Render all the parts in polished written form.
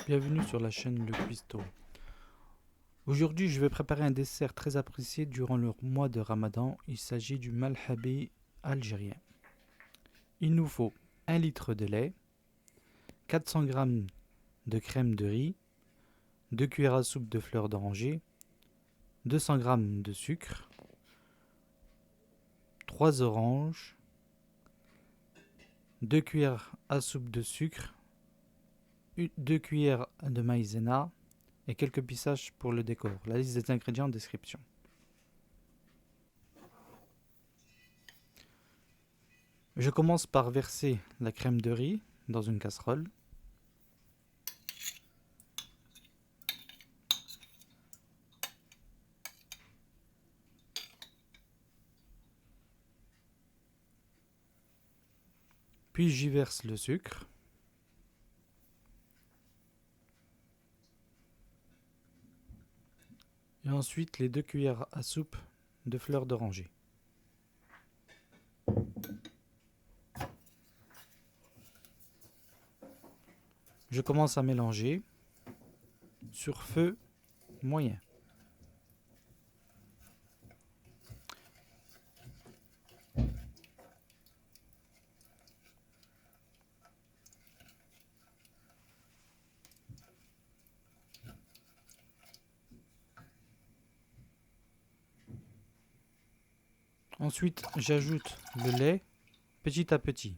Bienvenue sur la chaîne Le Cuistot. Aujourd'hui, je vais préparer un dessert très apprécié durant le mois de Ramadan. Il s'agit du malhabi algérien. Il nous faut 1 litre de lait, 400 g de crème de riz, 2 cuillères à soupe de fleurs d'oranger, 200 g de sucre, 3 oranges, 2 cuillères à soupe de sucre, 2 cuillères de maïzena et quelques pissages pour le décor. La liste des ingrédients en description. Je commence par verser la crème de riz dans une casserole. Puis j'y verse le sucre. Et ensuite les 2 cuillères à soupe de fleurs d'oranger. Je commence à mélanger sur feu moyen. Ensuite, j'ajoute le lait petit à petit.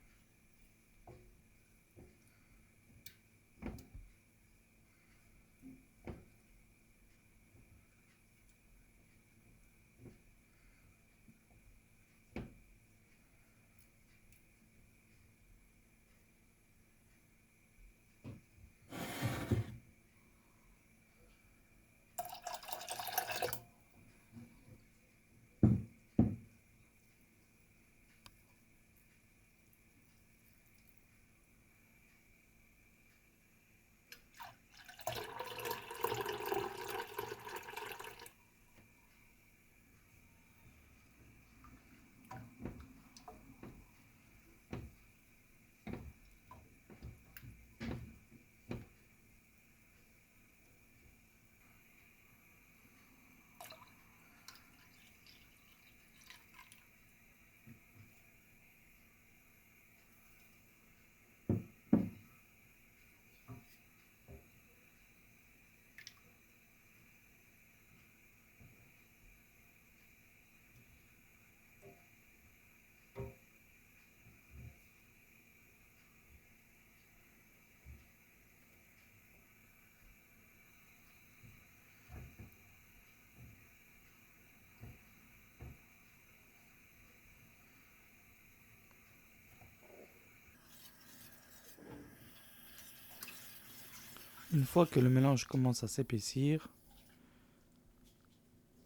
Une fois que le mélange commence à s'épaissir,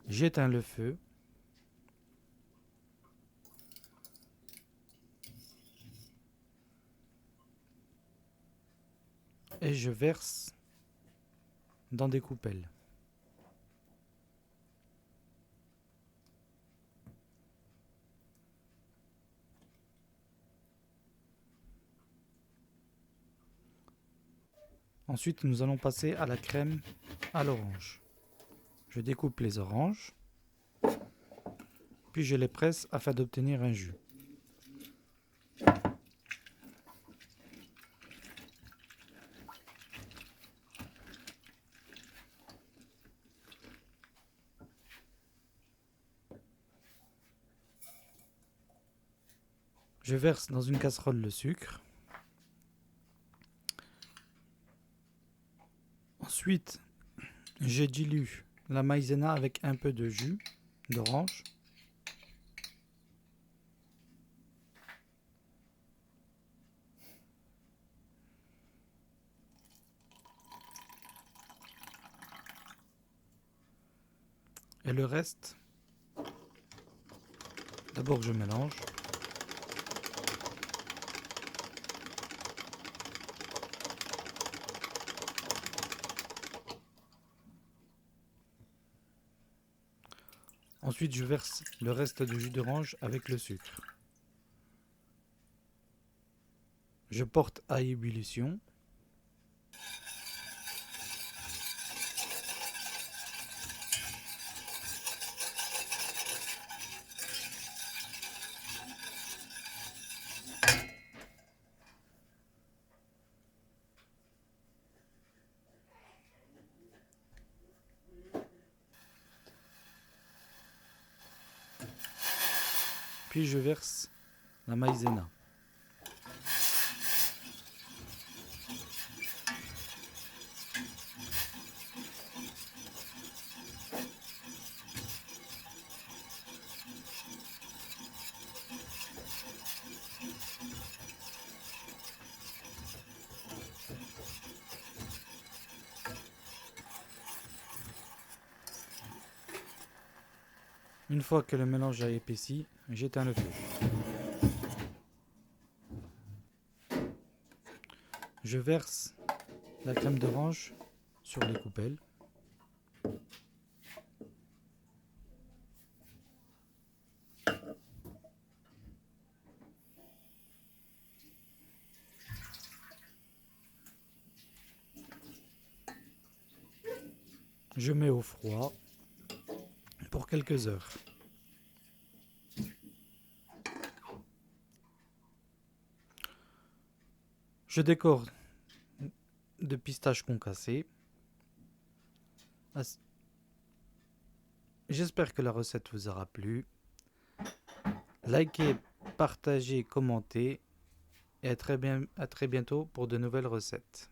j'éteins le feu et je verse dans des coupelles. Ensuite, nous allons passer à la crème à l'orange. Je découpe les oranges, puis je les presse afin d'obtenir un jus. Je verse dans une casserole le sucre. Ensuite, je dilue la maïzena avec un peu de jus d'orange. Et le reste, d'abord je mélange. Ensuite, je verse le reste du jus d'orange avec le sucre. Je porte à ébullition. Puis je verse la maïzena. Une fois que le mélange a épaissi, j'éteins le feu. Je verse la crème d'orange sur les coupelles. Je mets au froid pour quelques heures. Je décore de pistaches concassées. J'espère que la recette vous aura plu. Likez, partagez, commentez et à très bientôt pour de nouvelles recettes.